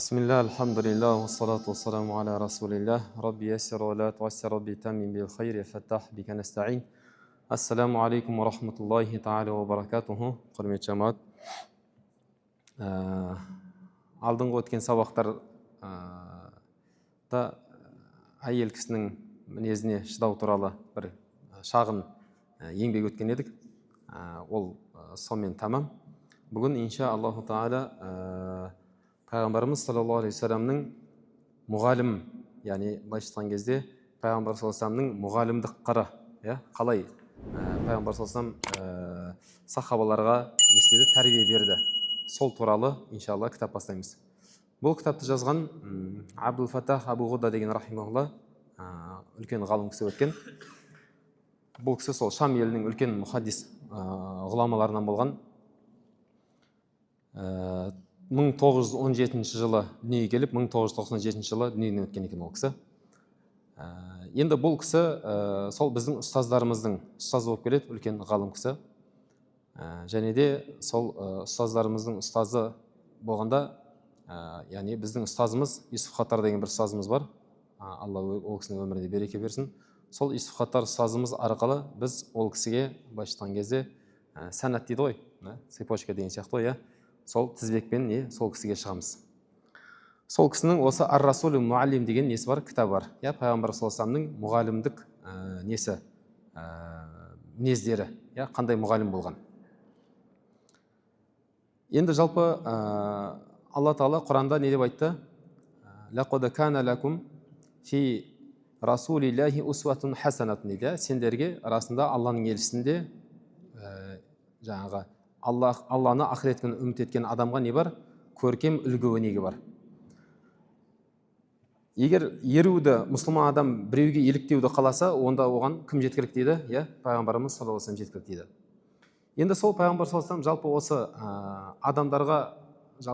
Bismillah, alhamdulillah, wa salatu wa salamu ala rasulillah, rabbi yassir wa la tuassir, rabbi tamim bil khair, ya fattah bika nasta'in. Assalamu alaikum wa rahmatullahi ta'ala wa barakatuhu. Құрметті жамаат. Алдыңғы өткен сабақтарда әйел кісінің мінезіне шыдау туралы бір шағын еңбек өткен едік. Ол сонымен тамам. Бүгін инша Аллаху Таала Пайғамбарымыз саллаллаху алейхи вассаламның мұғалім, яғни былайша айтқан кезде Пайғамбар саллаллаху алейхи вассаламның мұғалімдік қыры, қалай Пайғамбар саллаллаху алейхи вассалам сахабаларға не істеді, тәрбие берді. Сол туралы иншалла кітап бастаймыз. Бұл кітапты жазған Абдул Фаттах Абу Ғуда деген рахимахулла үлкен ғалым кісі өткен. Бұл кісі сол Шам елінің үлкен мұхаддис ғұламаларынан болған. 1917 жылы дүниеге келіп, 1997 жылы дүниеден өткен екен ол кісі. Енді бұл кісі сол біздің ұстаздарымыздың ұстазы болып келеді, үлкен ғалым кісі. Және де сол ұстаздарымыздың ұстазы болғанда, яғни біздің ұстазымыз Юсуф Хаттар деген бір ұстазымыз бар. Алла ол кісінің өміріне береке берсін. Сол Юсуф Хаттар ұстазымыз арқылы біз ол кісіге былайша айтқан кезде сәнат дейді ғой, цепочка деген сияқты ғой, сол тізбекпен сол кісіге шығамыз. Сол кісінің осы Ар-Расулу Муаллим деген несі бар, кітабы бар. Пайғамбар саллаллаху алейхи вассаламның мұғалімдік несі, мінездері, қандай мұғалім болған. Енді жалпы Алла Тағала Құранда не деп айтты? Лақад кана лакум фи расулиллахи усватун хасанатун дейді. Сендерге арасында Алланың елшісінде жаңағы Алланы ақырет күнін үміт еткен адамға не бар? Көркем үлгі өнеге бар. Егер еруді мұсылман адам біреуге еліктеуді қаласа, онда оған кім жеткілік дейді? Пайғамбарымыз саллаллаху алейхи вассалам жеткілік дейді. Енді сол Пайғамбар саллаллаху алейхи вассалам жалпы осы адамдарға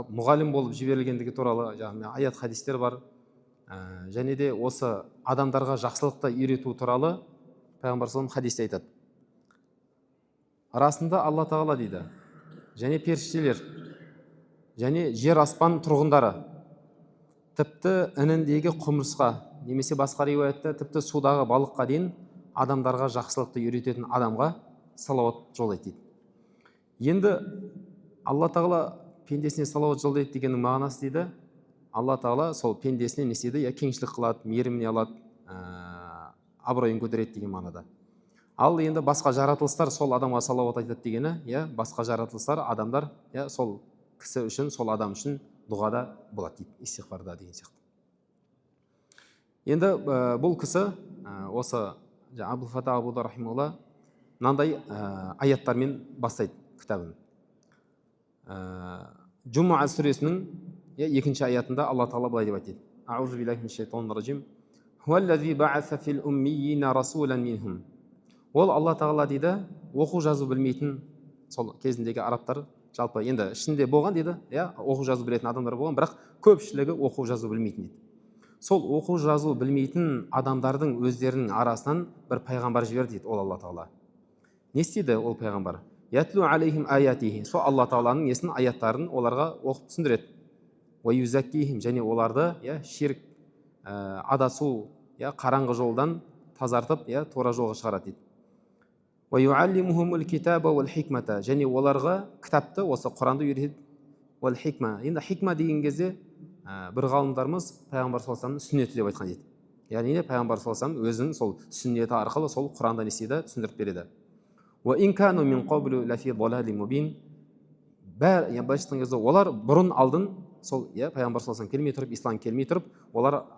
мұғалім болып жіберілгендігі туралы аят хадистер бар. Және де осы адамдарға жақсылықты үйрету туралы Пайғамбар саллаллаху алейхи вассалам хадисте айтады. Расында Алла Тағала дейді, және періштелер, және жер аспан тұрғындары, тіпті ініндегі құмырсқа, немесе басқа риуаятта тіпті судағы балыққа дейін адамдарға жақсылықты үйрететін адамға салауат жолдайды дейді. Енді Алла Тағала пендесіне салауат жолдайды дегеннің мағынасы дейді, Алла Тағала сол пендесіне не істейді, кеңшілік қылады, мейіріміне алады, абыройын көтереді деген мағынада. Ал енді басқа жаратылыстар сол адамға салауат айтады дегені, басқа жаратылыстар, адамдар, сол кісі үшін, сол адам үшін дұғада болады дейді, истиғфарда деген сияқты. Енді бұл кісі осы Абдул Фаттах Абу Ғуда рахимахулла мынандай аяттармен бастайды кітабын. Джумуа сүресінің 2-ші аятында Алла Тағала былай деп айтады. Аузу биллахи минаш шайтанир ражим. Хуаллази баъаса фил уммийина расулан минхум. Ол Алла Тағала дейді, оқу жазу білмейтін сол кезіндегі арабтар, жалпы енді ішінде болған дейді, оқу жазу білетін адамдар болған, бірақ көпшілігі оқу жазу білмейтін дейді. Сол оқу жазу білмейтін адамдардың өздерінің арасынан бір пайғамбар жіберді дейді ол Алла Тағала. Не істейді ол пайғамбар? Ятлу алейхим аятихи. Сол Алла Тағаланың несін, аяттарын оларға оқып түсіндіреді. Уайюзаккихим, және оларды ширк, адасу, қараңғы жолдан тазартып, тура жолға шығарады дейді. Және оларға кітапты, осы Құранды үйретеді. Енді хикма деген кезде бір ғалымдарымыз Пайғамбар саллаллаху алейхи вассаламның сүннеті деп айтқан дейді. Яғни Пайғамбар саллаллаху алейхи вассалам өзінің сол сүннеті арқылы сол Құранда не істейді, түсіндіріп береді. Олар бұрын алдын сол Пайғамбар саллаллаху алейхи вассалам келмей тұрып, ислам келмей тұрып, олар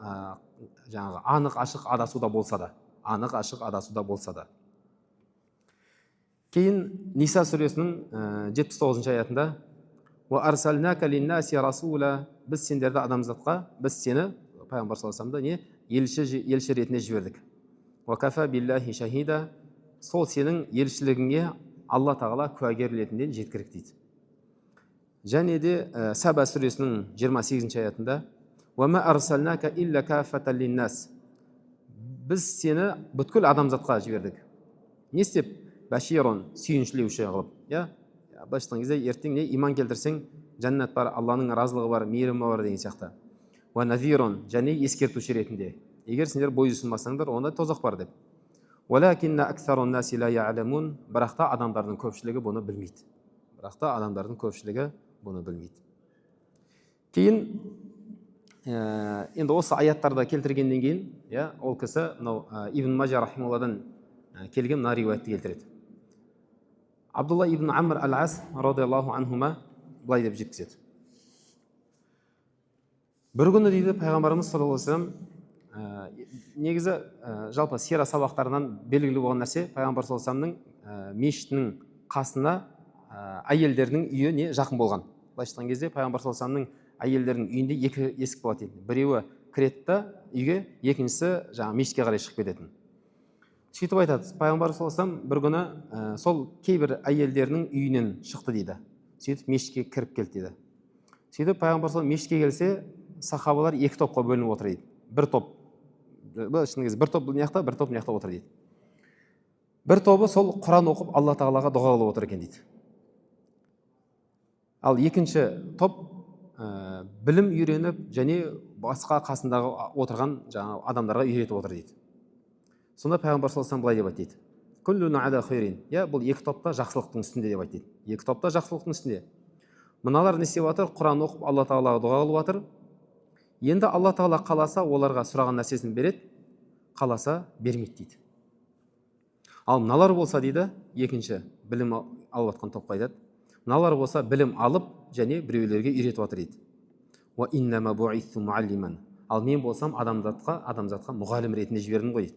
жаңағы анық ашық адасуда болса да. Кейін Ниса сүресінің 79-ші аятында біз сендерді адамзатқа, біз сені, Пайғамбар саллаллаху алейхи вассаламды, елші ретінде жібердік. Сол сенің елшілігіңе Алла Тағала куәгер ретінде жеткілікті дейді. Және де Саба сүресінің 28-ші аятында біз сені бүткіл адамзатқа жібердік. Не істеп? Баширон, сүйіншілеуші қылып. Былайша айтқан кезде ертең иман келтірсең, жәннат бар, Алланың разылығы бар, мейірімі бар деген сияқты. уа назирун, және ескертуші ретінде. Егер сендер бой ұсынбасаңдар, онда тозақ бар деп. Уалакинна аксарун наси ла я'ламун, бірақ та адамдардың көпшілігі бұны білмейді. Кейін енді осы аяттарда келтіргеннен кейін, ол кісі Ибн Мажа рахималладан келген мына риуаятты келтіреді. Абдулла ибн Амр ал-Ас радиаллаху анхума былай деп жеткізеді. Бір күні дейді пайғамбарымыз саллаллаху алейхи вассалам, негізі жалпы сира сабақтарынан белгілі болған нәрсе, пайғамбар саллаллаху алейхи вассаламның мешітінің қасына әйелдердің үйі не жақын болған. Былайша айтқан кезде пайғамбар саллаллаху алейхи вассаламның әйелдердің үйінде екі есік болады еді. Біреуі кіреді да үйге, екіншісі жаңағы мешітке қарай шығып кететін. Сөйтіп айтады, пайғамбар саллаллаху алейхи вассалам бір күні сол кейбір әйелдерінің үйінен шықты дейді. Сөйтіп мешітке кіріп келді дейді. Сөйтіп пайғамбар саллаллаху алейхи вассалам мешітке келсе, сахабалар екі топқа бөлініп отыр дейді. Бір топ, бір топ мына жақта, бір топ мына жақта отыр дейді. Бір тобы сол Құран оқып, Алла тағалаға дұға қылып отыр екен дейді. Ал екінші топ білім үйреніп, және басқа қасындағы отырған жаңа адамдарға үйретіп отыр дейді. Сонда пайғамбар саллаллаху алейхи вассалам былай деп айтады. Күллуна ала хойрин. Бұл екі топта жақсылықтың үстінде деп айтады. Екі топта жақсылықтың үстінде. Мыналар не істеп жатыр? Құран оқып, Алла тағалаға дұға қылып жатыр. Енді Алла тағала қаласа, оларға сұраған нәрсесін береді, қаласа бермейді дейді. Ал мыналар болса дейді, екінші білім алып жатқан топқа айтады. Мыналар болса білім алып, және біреулерге үйретіп жатыр дейді. Ва иннама бу'итсу муаллиман. Ал мен болсам адамзатқа мұғалім ретінде жібердім ғой дейді.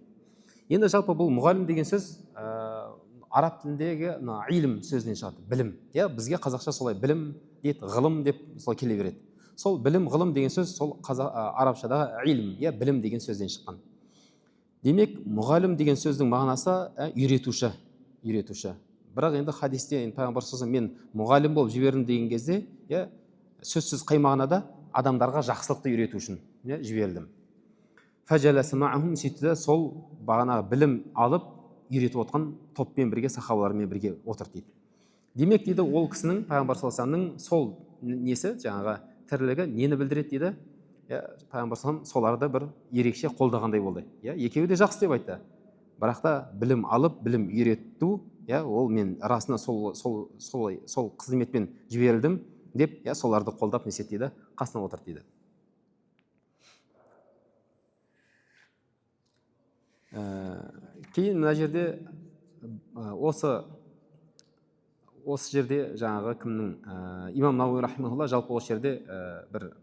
Енді жалпы бұл мұғалім деген сөз араб тіліндегі илм сөзінен шығады, білім. Бізге қазақша солай білім дейді, ғылым деп солай келе береді. Сол білім, ғылым деген сөз сол арабшадағы илм, білім деген сөзден шыққан. Демек, мұғалім деген сөздің мағынасы үйретуші. Бірақ енді хадисте пайғамбар саллаллаху алейхи вассалам мен мұғалім болып жібердім деген кезде, сөзсіз қай мағынада адамдарға жақсылықты үйрету үшін жібердім. Фажаласа маахум, сөйтті, сол бағанағы білім алып үйретіп отқан топпен бірге, сахабалармен бірге отырды дейді. Демек дейді, ол кісінің, пайғамбар саллаллаху алейхи вассаламның сол несі, жаңағы тірлігі нені білдіреді дейді? Пайғамбар саллаллаху алейхи вассалам соларды бір ерекше қолдағандай болды. Екеуі де жақсы деп айтты. Бірақ та білім алып, білім үйрету, ол мен расына сол қызметпен жіберілдім деп, соларды қолдап не істеді дейді, қасына отырды дейді. Кейін мына жерде осы жерде жаңағы кімнің имам Науи рахимахулла, жалпы осы жерде бір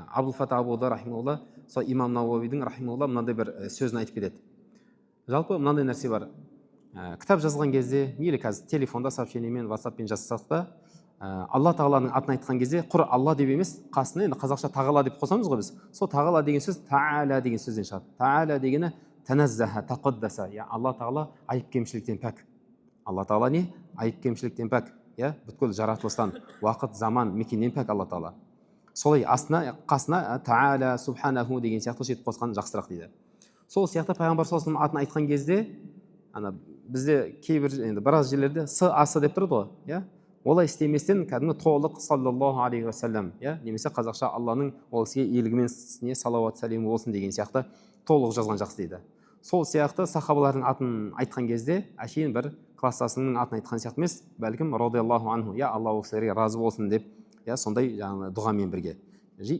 Абул Фата Абуда рахимахулла, сол имам Науидің рахимахулла мынандай бір сөзін айтып кетеді. Жалпы мынандай нәрсе бар. Кітап жазған кезде, мейлі қазір телефонда сообщениемен, WhatsAppпен жазсақ та, Алла тағаланың атын айтқан кезде құр Алла деп емес, қасына енді қазақша тағала деп қосамыз ғой біз. Сол тағала деген сөз та'ала деген сөзден шығады. Та'ала дегені таназзаха, тақаддаса. Алла тағала айып кемшіліктен пәк. Алла тағала не? Айып кемшіліктен пәк. Бүткіл жаратылыстан, уақыт, заман, мекеннен пәк Алла тағала. Солай қасына та'ала, субханаху деген сияқты сөйтіп қосқан жақсырақ дейді. Сол сияқты пайғамбар саллаллаху алейхи вассалам атын айтқан кезде, бізде кейбір енді біраз жерлерде с асы деп тұрды ғой, олай істеместен кәдімгі толық саллаллаху алейхи уассалам, немесе қазақша Алланың ол кісіге иелігімен салауат сәлемі болсын деген сияқты толық жазған жақсы дейді. Сол сияқты сахабалардың атын айтқан кезде әшейін бір кластасының атын айтқан сияқты емес, бәлкім радиаллаху анху, Алла ол кісілерге разы болсын деп, сондай жаңағы дұғамен бірге.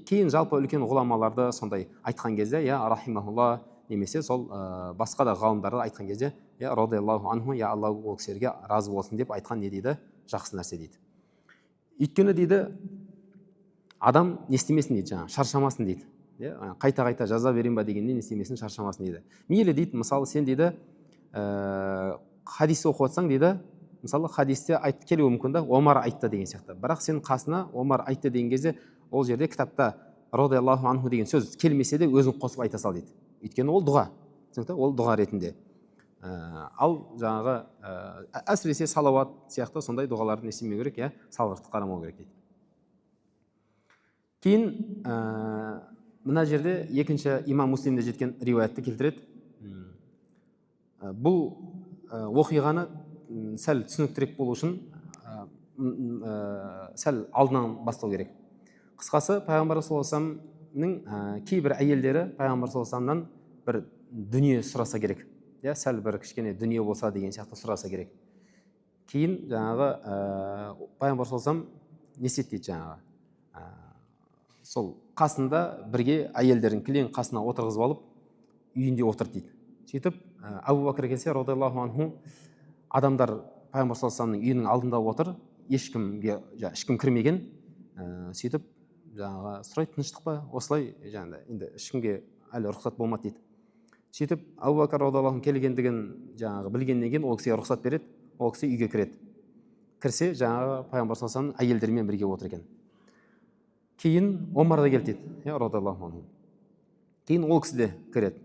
Кейін жалпы үлкен ғұламаларды сондай айтқан кезде, рахимахулла, немесе сол басқа да ғалымдарды айтқан кезде, радиаллаху анху, Алла ол кісілерге разы болсын деп айтқан не дейді? Жақсы нәрсе дейді. Өйткені дейді, адам не істемесін дейді, шаршамасын дейді. Қайта жаза берем ба дегеннен не істемесін, шаршамасын дейді. Мейлі дейді, мысалы сен дейді, хадис оқып отырсаң дейді, мысалы хадисте айтып келуі мүмкін да, Омар айтты деген сияқты. Бірақ сен қасына Омар айтты деген кезде, ол жерде кітапта радиаллаху анху деген сөз келмесе де өзің қосып айта сал дейді. Өйткені ол дұға. Ол дұға ретінде. Ал жаңағы әсіресе салауат сияқты сондай дұғаларды естемеу керек, салғырттық қарамау керек дейді. Кейін мына жерде екінші имам Муслимде жеткен риуаятты келтіреді. Бұл оқиғаны сәл түсініктірек болу үшін сәл алдынан бастау керек. Қысқасы, пайғамбар саллаллаху алейхи вассалам кейбір әйелдері пайғамбар саллаллаху алейхи вассаламнан бір дүние сұраса керек, сәл бір кішкене дүние болса деген сияқты сұраса керек. Кейін жаңағы пайғамбар саллаллаху алейхи вассалам не істеді дейді, жаңағы сол қасында бірге әйелдерін кілең қасына отырғызып алып үйінде отыр дейді. Сөйтіп Абу Бәкір келсе радиаллаху анху, адамдар пайғамбар саллаллаху алейхи вассаламның үйінің алдында отыр, ешкім кірмеген. Сөйтіп жаңағы сұрайды, тыныштық па? Осылай жаңағыдай енді ешкімге әлі рұқсат болмады дейді. Сөйтіп Абу Бәкір радиаллаху анху келгендігін жаңағы білгеннен кейін ол кісіге рұқсат береді, ол кісі үйге кіреді. Кірсе жаңағы пайғамбар саллаллаху алейхи вассалам әйелдерімен бірге отыр екен. Кейін Омар да келді дейді, радиаллаху анху. Кейін ол кісі де кіреді.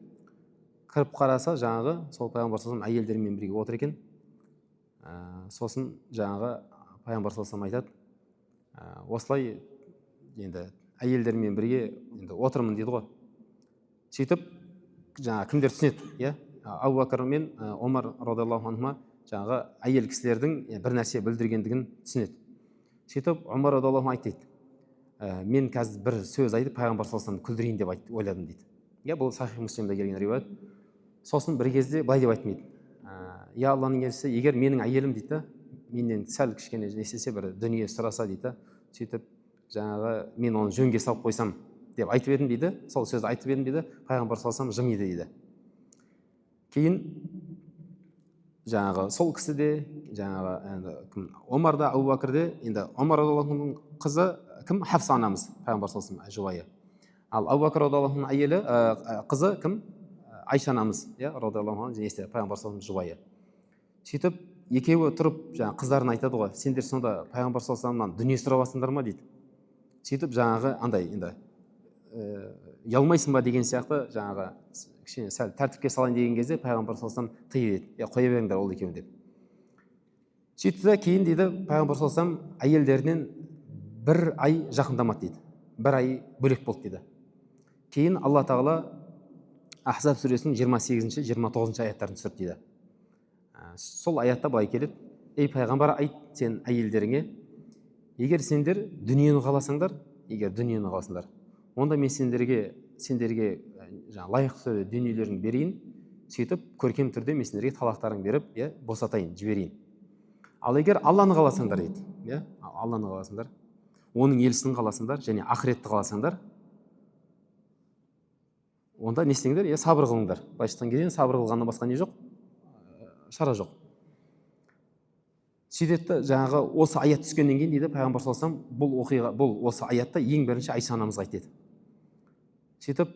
Кіріп қараса жаңағы сол пайғамбар саллаллаху алейхи вассалам әйелдерімен бірге отыр екен. Сосын жаңағы пайғамбар саллаллаху алейхи вассалам айтады, осылай енді әйелдермен бірге енді отырмын дейді ғой. Сөйтіп жаңағы кімдер түсінеді, Абу Бәкір мен Омар радиаллаху анхума жаңағы әйел кісілердің бір нәрсе білдіргендігін түсінеді. Сөйтіп Омар радиаллаху анху айтты, мен қазір бір сөз айтып пайғамбар саллаллаху алейхи вассаламды күлдірейін деп ойладым дейді. Бұл Сахих Муслимде келген риуаят. Сосын бір кезде былай деп айтты, я Алланың елшісі, егер менің әйелім дейді, менен сәл кішкене не істесе, бір дүние сұраса дейді, сөйтіп жаңағы мен оны жөнге салып қойсам деп айтып едім дейді, сол сөзді айтып едім дейді, пайғамбар саллаллаху алейхи вассалам жымиды дейді. Кейін жаңағы сол кісі де жаңағы Омар да Абу Бәкір де, енді Омар радиаллаху анхуның қызы кім? Хафса анамыз, пайғамбар саллаллаху алейхи вассалам жұбайы. Ал Абу Бәкір радиаллаху анхуның әйелі қызы кім? Айша анамыз, радиаллаху анха, пайғамбар саллаллаху алейхи вассалам жұбайы. Сөйтіп екеуі тұрып жаңағы қыздарына айтады ғой, сендер сонда пайғамбар саллаллаху алейхи вассаламнан дүние сұрап ма дейді. Сөйтіп жаңағы андай енді ұялмайсың ба деген сияқты жаңағы кішкене сәл тәртіпке салайын деген кезде пайғамбар саллаллаху алейхи вассалам тыйып еді, қоя беріңдер ол екеуін деп. Сөйтті кейін дейді пайғамбар саллаллаху алейхи вассалам әйелдерінен бір ай жақындамады дейді, бір ай бөлек болды дейді. Кейін Алла тағала Ахзаб сүресінің 28-29 аяттарын түсірді дейді. Сол аятта былай келеді, ей пайғамбар, айт сен әйелдеріңе, егер сендер дүниені қаласаңдар, онда мен сендерге лайықты түрде дүниелерін берейін, сөйтіп көркем түрде мен сендерге талақтарын беріп, босатайын, жіберейін. Ал егер Алланы қаласаңдар дейді, Алланы қаласаңдар, оның елшісін қаласаңдар және ақыретті қаласаңдар, онда не істеңдер? Сабыр қылыңдар. Былайша айтқан кезде сабыр қылғаннан басқа не жоқ? Шара жоқ. Сөйтеді жаңағы осы аят түскеннен кейін дейді пайғамбар саллаллаху алейхи вассалам, бұл осы аятта ең бірінші Айша анамызға айтты. Сөйтіп,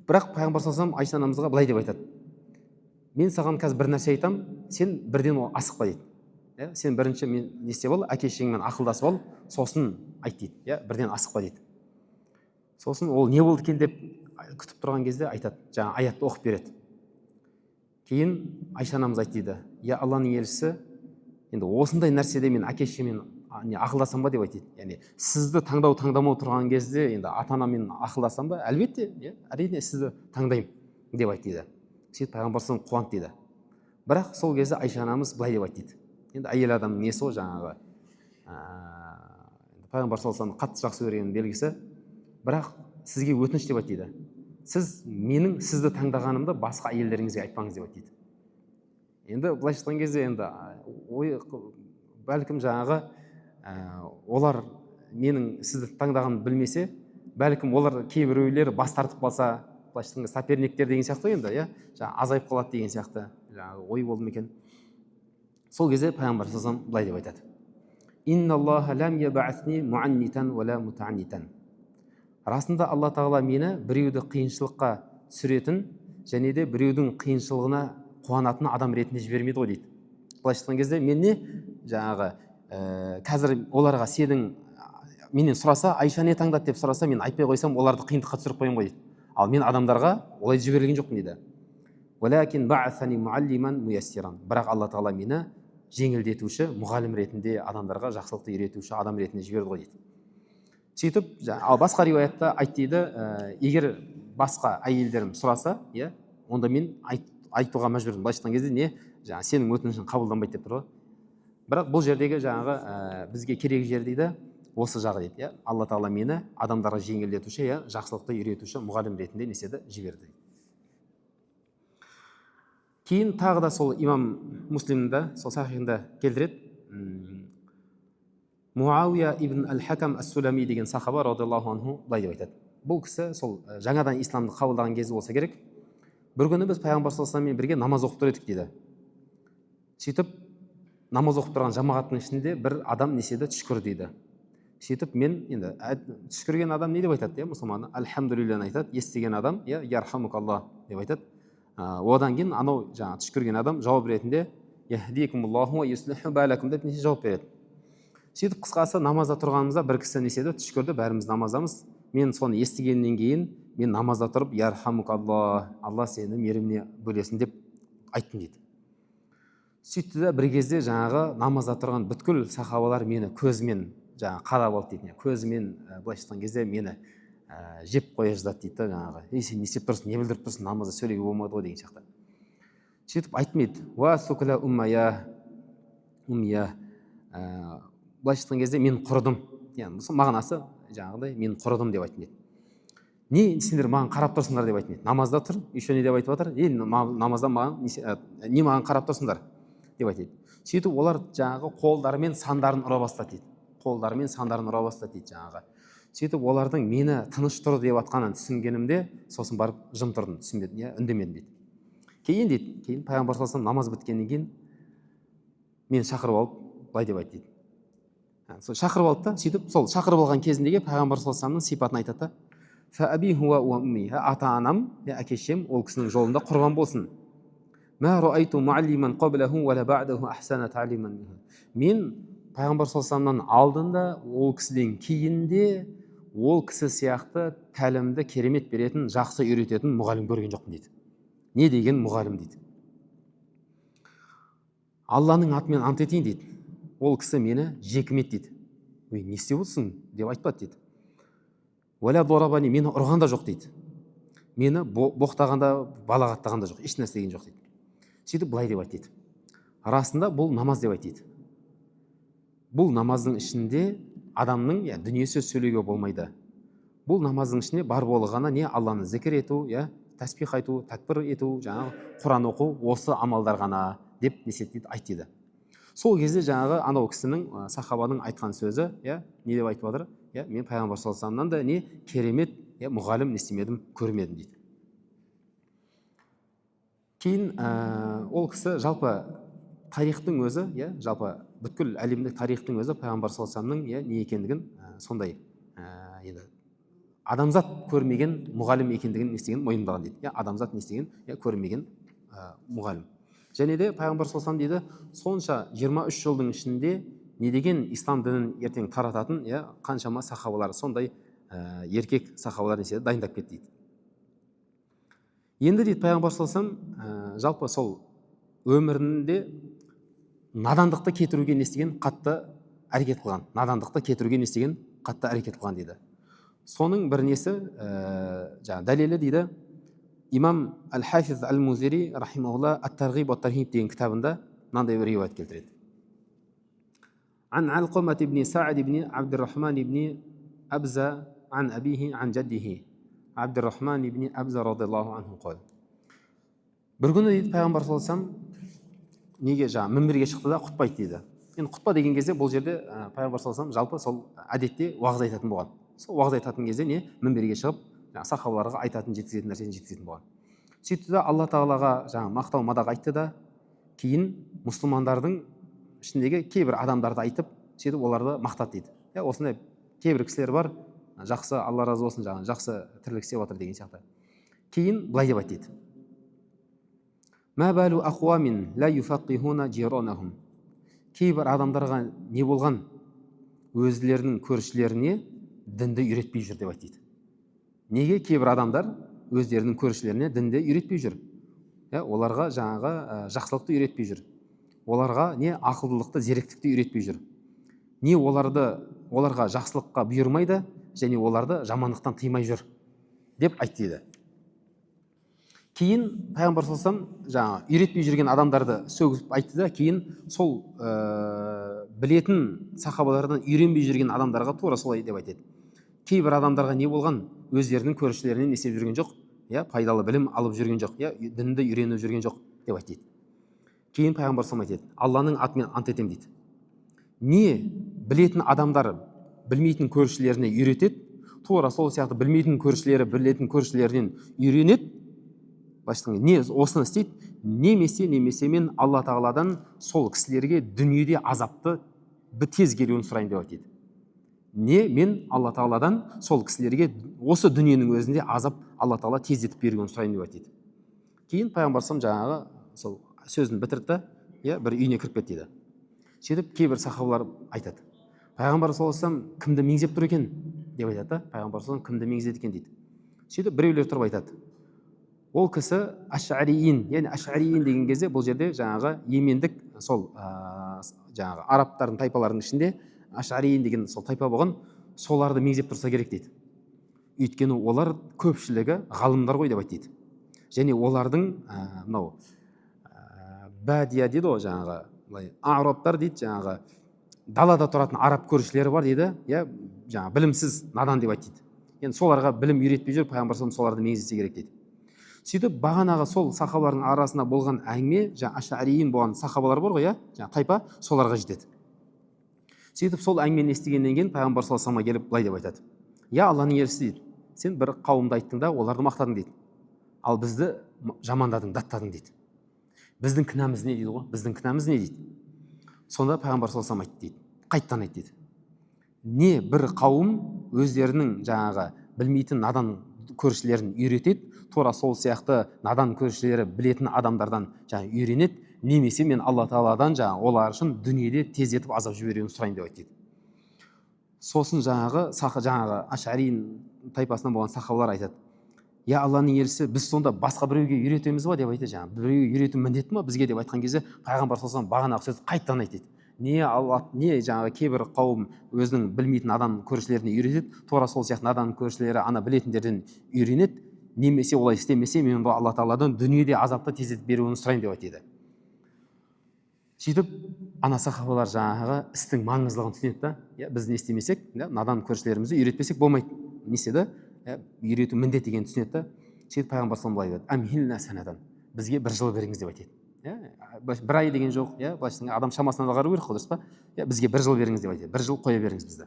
бірақ пайғамбар саллаллаху алейхи вассалам Айша анамызға былай деп айтады, мен саған қазір бір нәрсе айтам, сен бірден асықпа дейді. Сен бірінші мен не істеп ал, әке-шешеңмен ақылдасып ал, сосын айт дейді, бірден асықпа дейді. Сосын ол не болды екен деп күтіп тұрған кезде айтады, жаңа аятты оқып береді. Кейін Айша анамыз айтты дейді, Алланың елшісі, енді осындай нәрседе мен әке-шешеммен ақылдасам ба деп айтады. Яғни сізді таңдамау тұрған кезде енді ата-анамен ақылдасам ба? Әлбетте, әрине сізді таңдаймын деп айтты. Сөйтіп пайғамбар саллаллаху алейхи вассалам қуанды дейді. Бірақ сол кезде Айша анамыз былай деп айтты. Енді әйел адамның несі ғой жаңағы пайғамбар саллаллаху алейхи вассалам қатты жақсы көрген белгісі, бірақ сізге өтініш деп айтты. Сіз менің сізді таңдағанымды басқа әйелдеріңізге айтпаңыз деп айтты. Енді былайша айтқан кезде енді бәлкім жаңағы олар менің сізді таңдағанымды білмесе, бәлкім олар кейбіреулер бас тартып қалса, былайша айтқанда соперниктер деген сияқты енді, азайып қалады деген сияқты жаңағы ой болды ма екен. Сол кезде пайғамбар саллаллаху алейхи вассалам былай деп айтады. Инналлаха лам ябъасни муаннитан вала мутаннитан. Расында Алла тағала мені біреуді қиыншылыққа түсіретін және де біреудің қиыншылығына қуанатын адам ретінде жібермейді ғой дейді. Былайша айтқан кезде мен не жаңағы қазір оларға сенің менен сұраса, Айша не таңдады деп сұраса, мен айтпай қойсам, оларды қиындыққа түсіріп қоямын ғой дейді. Ал мен адамдарға олай жіберілген жоқпын дейді. Валакин баъасани муаллиман муяссиран. Бірақ Алла тағала мені жеңілдетуші, мұғалім ретінде, адамдарға жақсылықты үйретуші адам ретінде жіберді ғой дейді. Сөйтіп, ал басқа риуаятта айтты дейді, егер басқа әйелдерім сұраса, онда мен айтуға мәжбүрмін. Былайша айтқан кезде не, сенің өтінішің қабылданбайды деп тұр ғой. Бірақ бұл жердегі жаңағы бізге керегі жер дейді, осы жағы дейді, иә, алла тағала мені адамдарға жеңілдетуші, иә, жақсылықты үйретуші мұғалім ретінде не істеді, жіберді. Кейін тағы да сол имам Муслимда сол сахихында келтіреді, Муауия ибн әл-Хакам әс-Сулами деген сахаба радиаллаху анху былай деп айтады. Бұл кісі сол жаңадан исламды қабылдаған кезі болса керек, бір күні біз пайғамбар саллаллаху алейхи вассаламмен бірге намаз оқып тұр едік дейді. Сөйтіп намаз оқып тұрған жамағаттың ішінде бір адам неседі, түшкір дейді. Сөйтіп мен енді түшкірген адам не деп айтады, иә, мұсылман альхамдулиллахны айтады, естіген адам я ярхамукаллах деп айтады. Одан кейін анау жаңа түшкірген адам жауап ретінде яхдикумуллаху ва юслиху балакум деп неше жауап береді. Сөйтіп қысқасы намазда тұрғанымызда бір кісі неседі, түшкірді, бәріміз намаздамыз. Мен соны естігеннен кейін мен намазда тұрып ярхамукаллах, алла сені мейіріміне бөлесін деп айттым дейді. Сөйтті де бір кезде жаңағы намазда тұрған бүткіл сахабалар мені көзімен жаңағы қарап алды дейді. Көзімен былайша айтқан кезде мені жеп қоя жаздады дейді. Жаңағы ей сен не істеп тұрсың, не білдіріп тұрсың, намазда сөйлеуге болмайды ғой деген сияқты. Сөйтіп айттым дейді, уа сукля уммая былайша айтқан кезде мен құрыдым. Яғни мағынасы жаңағыдай мен құрыдым деп айттым дейді. Не сендер маған қарап тұрсыңдар деп айттым дейді. Намазда тұр, еще не деп айтып жатыр. Намазда маған не маған қарап тұрсыңдар деп айтады. Сөйтіп олар жаңағы қолдарымен сандарын ұра бастады дейді. Қолдарымен сандарын ұра бастады дейді жаңағы. Сөйтіп олардың мені тыныш тұр деп атқанын түсінгенімде, сосын барып жым тұрдым, түсінбедім, иә, үндемедім дейді. Кейін пайғамбар саллаллаху алейхи вассалам намаз біткеннен кейін мені шақырып алып былай деп айтты дейді. Сол шақырып алды да, сөйтіп сол шақырып алған кезіндегі пайғамбар саллаллаху алейхи вассаламның сипатын айтады да, ата анам, әке шешем ол кісінің жолында құрбан болсын. Мен пайғамбар саллаллаху алейхи вассаламнан алдында ол кісіден кейінде ол кісі сияқты тәлімді керемет беретін, жақсы үйрететін мұғалім көрген жоқпын дейді. Не деген мұғалім дейді. Алланың атымен ант етейін дейді. Ол кісі мені жекімет дейді. Ой, не істеп отырсың деп айтпады дейді. Мені ұрған да жоқ дейді. Мені боқтағанда, балағаттаған да жоқ, еш нәрсе деген жоқ дейді. Сөйтіп былай деп айтты дейді. Расында бұл намаз деп айтты дейді. Бұл намаздың ішінде адамның дүние сөз сөйлеуге болмайды. Бұл намаздың ішінде бар болғаны не Алланы зікір ету, тәсбих айту, тәкбір ету, жаңағы Құран оқу, осы амалдар ғана деп несеттейді, айтты. Сол кезде жаңағы анау кісінің, сахабаның айтқан сөзі, не деп айтып жатыр? Мен пайғамбар саллаллаху алейхи вассаламнан да не керемет мұғалім не істемедім, көрмедім дейді. Кейін ол кісі жалпы тарихтың өзі, жалпы бүткіл әлемдік тарихтың өзі пайғамбар саллаллаху алейхи вассаламның не екендігін сондай енді адамзат көрмеген мұғалім екендігін естіген, мойындаған дейді. Адамзат не істеген, көрмеген мұғалім. Және де пайғамбар саллаллаху алейхи вассалам дейді, сонша 23 жылдың ішінде не деген ислам дінін ертең тарататын қаншама сахабалар, сондай еркек сахабалар неседі дайындап кетті дейді. Енді дейді пайғамбар саллаллаху алейхи вассалам жалпы сол өмірінде надандықты кетіруге не істеген қатты әрекет қылған. Надандықты кетіруге не істеген қатты әрекет қылған дейді. Соның бір несі дәлелі дейді, имам Әл-Хафиз Әл-Музири рахимахулла Ат-Тарғиб ат-Тархиб деген кітабында мынандай бір риуаят келтіреді. Ан Алқамат ибн Саъд ибн Абдуррахман ибн Абза ан абихи ан жаддихи Абдуррахман ибн Абза радиаллаху анху қол. Бір күні дейді пайғамбар саллаллаху алейхи вассалам неге мінберге шықты да құтпа айтты дейді. Енді құтпа деген кезде бұл жерде пайғамбар саллаллаху алейхи вассалам жалпы сол әдетте уағыз айтатын болған. Сол уағыз айтатын кезде не мінберге шығып сахабаларға айтатын, жеткізетін нәрсені жеткізетін болған. Сөйтті де Алла тағалаға мақтау мадақ айтты да, кейін мұсылмандардың ішіндегі кейбір адамдарды айтып, сөйтіп оларды мақтады дейді. Осындай кейбір кісілер бар, жақсы, Алла разы болсын, жақсы тірлік істеп жатыр деген сияқты. Кейін былай деп айтты дейді. Кейбір адамдарға не болған, өзлерінің көршілеріне дінді үйретпей жүр деп айтты. Неге кейбір адамдар өздерінің көршілеріне дінді үйретпей жүр? Оларға жаңағы жақсылықты үйретпей жүр. Оларға не ақылдылықты, зеректікті үйретпей жүр. Не оларға жақсылыққа бұйырмайды, және оларды жамандықтан тыймай жүр деп айтты. Кейін пайғамбар саллаллаху алейхи вассалам жаңағы үйретпей жүрген адамдарды сөгіп айтты да, кейін сол білетін сахабалардан үйренбей жүрген адамдарға тура солай деп айтады. Кейбір адамдарға не болған? Өздерінің көршілерінен не істеп жүрген жоқ, пайдалы білім алып жүрген жоқ, дінді үйреніп жүрген жоқ деп айтады. Кейін пайғамбар саллаллаху алейхи айтады, Алланың атымен ант етемін дейді. Не білетін адамдар білмейтін көршілеріне үйретеді, тура сол сияқты білмейтін көршілері білетін көршілерінен үйренеді. Не осыны істейді, немесе мен Алла тағаладан сол кісілерге дүниеде азапты тез келуін сұрайын деп айтады. Мен Алла тағаладан сол кісілерге осы дүниенің өзінде азап Алла тағала тездетіп беруін сұрайын деп айтады. Кейін пайғамбар жаңағы сол сөзін бітірді, бір үйіне кіріп кетті дейді. Сөйтіп кейбір сахабалар айтады, пайғамбар саллаллаху алейхи вассалам кімді меңзеп тұр екен деп айтады. Пайғамбар саллаллаху алейхи вассалам кімді меңзеді екен дейді. Сөйтіп біреулер тұрып айтады, ол кісі аш'ариин, яғни аш'ариин деген кезде бұл жерде жаңағы йемендік сол жаңағы арабтардың тайпаларының ішінде аш'ариин деген сол тайпа болған, соларды меңзеп тұрса керек дейді. Өйткені олар көпшілігі ғалымдар ғой деп айтады. Және олардың мынау бәдия дейді ғой, жаңағы арабтар дейді, жаңағы далада тұратын араб көршілері бар дейді, жаңағы білімсіз надан деп айтады. Енді соларға білім үйретпей жүр, пайғамбар саллаллаху алейхи вассалам соларды меңзесе керек дейді. Сөйтіп бағанағы сол сахабалардың арасында болған әңгіме, жаңа аш'ариин болған сахабалар бар ғой, жаңа тайпа, соларға жетеді. Сөйтіп сол әңгімені естігеннен кейін пайғамбар саллаллаху алейхи вассалам келіп былай деп айтады, Алланың елшісі дейді, сен бір қауымды айттың да оларды мақтадың дейді, ал бізді жамандадың, даттадың дейді. Біздің кінәміз не дейді ғой, біздің кінәміз не дейді. Сонда пайғамбар саллаллаху алейхи вассалам айтты дейді, қайттан айт дейді. Не бір қауым өздерінің жаңағы білмейтін надан көршілерін үйретеді, тура сол сияқты надан көршілері білетін адамдардан жаңа үйренеді, немесе мен Алла тағаладан жаңа олар үшін дүниеде тездетіп азап жіберуін сұрайын деп айтты. Сосын жаңағы аш'ариин тайпасынан болған сахабалар айтады, Алланың елшісі, біз сонда басқа біреуге үйретеміз ба деп айтады. Жаңа біреуге үйрету міндет ме бізге деп айтқан кезде пайғамбар саллаллаху алейхи вассалам бағанағы сөзді қайттан айтады. Не жаңағы кейбір қауым өзінің білмейтін надан көршілеріне үйретеді, тура сол сияқты надан көршілері ана білетіндерден үйренеді, немесе олай істемесе мен Алла тағаладан дүниеде азапты тездетіп беруін сұрайын деп айтады. Сөйтіп ана сахабалар жаңағы істің маңыздылығын түсінеді да, біз не істемесек, надан көршілерімізді үйретпесек болмайды, не істеді, үйрету міндет екенін түсінеді да. Сөйтіп пайғамбар саллаллаху алейхи вассалам амхилна санадан, бізге бір жыл беріңіз деп айтады. Бір ай деген жоқ, былайша адам шамасынан да қарау керек қой, дұрыс па? Бізге бір жыл беріңіз деп айтады, бір жыл қоя беріңіз бізді.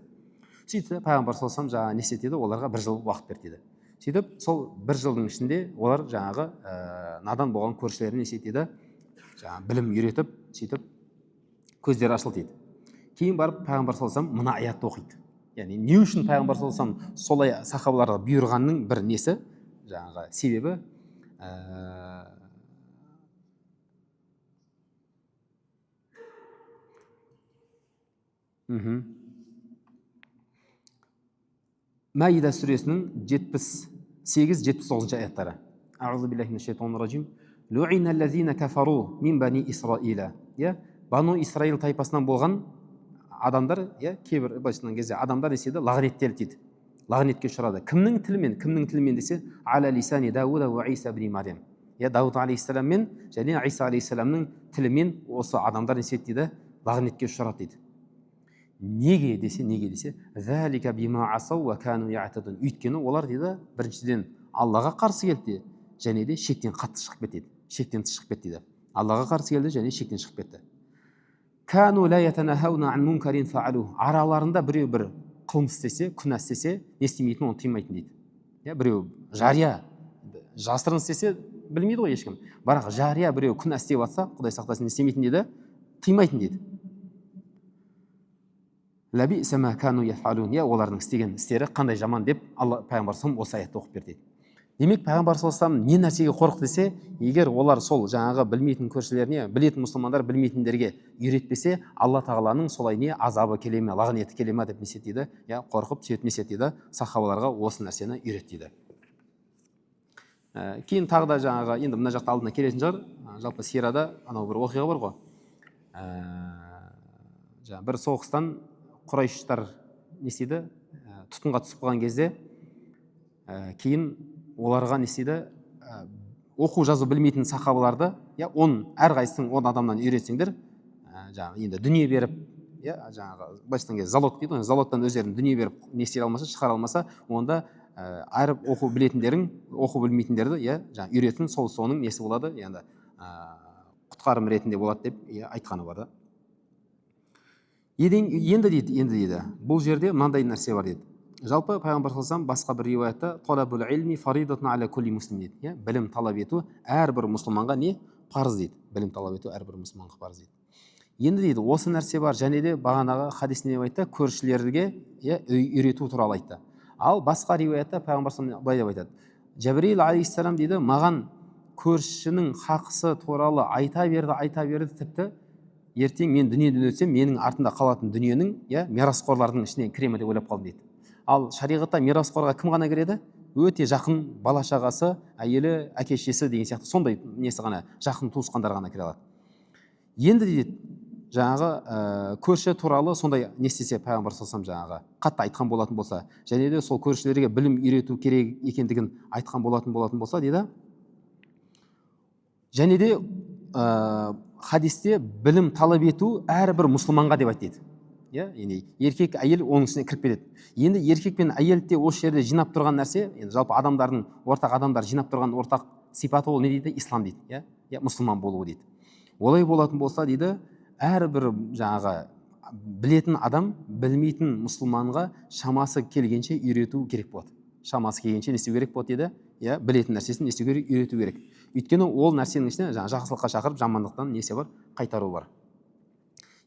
Сөйтіп пайғамбар саллаллаху алейхи вассалам жаңағы не істеді, оларға бір жыл уақыт берді деді. Сөйтіп сол бір жылдың ішінде олар жаңағы надан болған көршілеріне не істеді, жаңағы білім үйретіп, сөйтіп көздері ашылды дейді. Кейін барып пайғамбар саллаллаху алейхи вассалам мына аятты оқиды. Яғни не үшін пайғамбар саллаллаху алейхи вассалам солай сахабаларға бұйырғанның бір несі, жаңағы себебі Маида сүресінің 78-79 аяттары. Аузу биллахи минаш шайтанир ражим. Лу'иналлазина кафару мин бани Исраиля. Бану Исраил тайпасынан болған адамдар, кейбір былайша кезде адамдар деседі, лағнеттелді дейді. Лағнетке ұшырады. Кімнің тілімен десе, аля лисани Дауд ва Иса ибн Марьям. Дауд алейхиссалам мен және Иса алейхиссаламның тілімен осы адамдар деседі дейді, лағнетке ұшырады дейді. Неге десе, залика бима асау ва кану я'тадун. Өйткені олар дейді, біріншіден Аллаға қарсы келді және де шектен қатты шығып кетті. Шектен шығып кетті дейді. Аллаға қарсы келді және шектен шығып кетті. Кану ла ятанахауна ан мункарин фаалу. Араларында біреу бір қылмыс істесе, күнә істесе, не істемейтін, оны тыймайтын дейді. Біреу жария, жасырын істесе, білмейді ғой ешкім. Бірақ жария біреу күнә істеп жатса, Құдай сақтасын, не істемейтін дейді, тыймайтын дейді. Лаби сама кану яфалун. Олардың істеген істері қандай жаман деп Алла пайғамбар саллаллаху алейхи вассалам осы аятты оқып берді. Демек пайғамбар саллаллаху алейхи вассалам не нәрсеге қорықты десе, егер олар сол жаңағы білмейтін көршілеріне, білетін мұсылмандар білмейтіндерге үйретпесе, Алла тағаланың солай не азабы келе ме, лағнеті келе ме деп несет дейді, қорқып сөйтіп несет дейді, сахабаларға осы нәрсені үйрет дейді. Кейін тағы да жаңағы енді мына жақта алдына келетін шығар, жалпы сирада анау бір оқиға бар ғой. Бір соғыстан Құрайыштар не істеді, тұтқынға түсіп қалған кезде, кейін оларға не істеді, оқу жазу білмейтін сахабаларды, әрқайсысын 10 адамнан үйретсеңдер, жаңағы енді дүние беріп, жаңағы былайша айтқан кезде залог дейді ғой, залогтан өздерін дүние беріп не істей алмаса, шығара алмаса, онда әр оқу білетіндерің оқу білмейтіндерді жаңағы үйретсін, соның несі болады, енді құтқарым ретінде болады деп айтқаны бар да. Енді дейді, бұл жерде мынандай нәрсе бар дейді. Жалпы пайғамбар саллаллаху алейхи басқа бір риуаятта талабул илми фаридатун аля кулли муслим дейді. Білім талап ету әрбір мұсылманға не парыз дейді. Білім талап ету әрбір мұсылманға парыз дейді. Енді дейді, осы нәрсе бар, және де бағанағы хадисте не айтты, көршілерге үйрету туралы айтты. Ал басқа риуаятта пайғамбар саллаллаху былай деп айтады. Жәбірейіл алейхиссалам дейді, маған көршінің хақысы туралы айта берді, тіпті ертең мен дүниеден өтсем, менің артында қалатын дүниенің мирасқорлардың ішіне кіремін деп ойлап қалдым дейді. Ал шариғатта мирасқорға кім ғана кіреді? Өте жақын бала шағасы, әйелі, әке шешесі деген сияқты сондай несі ғана, жақын туысқандар ғана кіре алады. Енді дейді, жаңағы көрші туралы сондай не істесе пайғамбар саллаллаху алейхи жаңағы қатты айтқан болатын болса, және де сол көршілерге білім үйрету керек екендігін айтқан болатын болса дейді. Және де хадисте білім талап ету әрбір мұсылманға деп айтты. Енді еркек әйел оның ішіне кіріп кетеді. Енді еркек пен әйелді осы жерде жинап тұрған нәрсе, енді жалпы ортақ адамдар жинап тұрған ортақ сипаты ол не дейді? Ислам дейді. Мұсылман болуы дейді. Олай болатын болса дейді, әрбір жаңағы білетін адам білмейтін мұсылманға шамасы келгенше үйрету керек болады. Шамасы келгенше не істеу керек болады дейді? Білетін нәрсесін не істеу керек? Үйрету керек. Өйткені ол нәрсенің ішіне жақсылыққа шақырып, жамандықтан несі бар? Қайтару бар.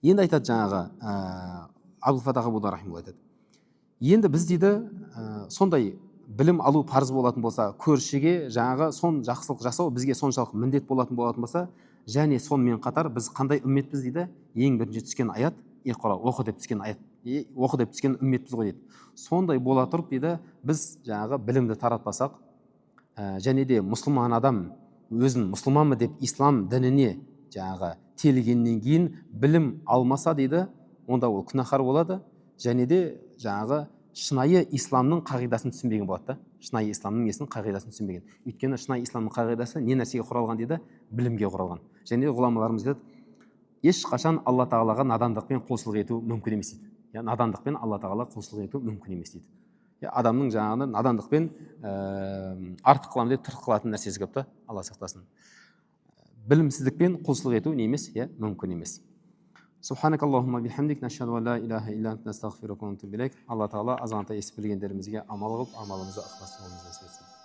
Енді айтады жаңағы Абдул Фатах Абу-Дар рахимахулла айтады. Енді біз дейді, сондай білім алу парыз болатын болса, көршіге жаңағы сон жақсылық жасау бізге соншалық міндет болатын болса, және сонымен қатар біз қандай үмметпіз дейді? Ең бірінші түскен аят, иқра, оқы деп түскен аят, оқы деп түскен үмметпіз ғой дейді. Сондай бола тұрып дейді, біз жаңағы білімді таратпасақ, және де мұсылман адам өзін мұсылманмын деп ислам дініне жаңағы телгеннен кейін білім алмаса дейді, онда ол күнәһар болады, және де жаңағы шынайы исламның қағидасын түсінбеген болады. Шынайы исламның несінің қағидасын түсінбеген. Өйткені шынайы исламның қағидасы не нәрсеге құралған дейді? Білімге құралған. Және де ғұламаларымыз айтады, ешқашан Алла тағалаға надандықпен құлшылық ету мүмкін емес дейді. Надандықпен Алла тағалаға құлшылық ету мүмкін емес дейді. Адамның жаңағы надандықпен артық қыламын деп тыртық қылатын нәрсесі көп та, Алла сақтасын. Білімсіздікпен құлшылық ету не емес, мүмкін емес. Субханак Аллахумма бихамдик, нашхаду ан ла илаха илля анта, астағфирука ва атубу илейк. Алла тағала азғантай ес білгендерімізге амал қылып, амалымызды ықыласпен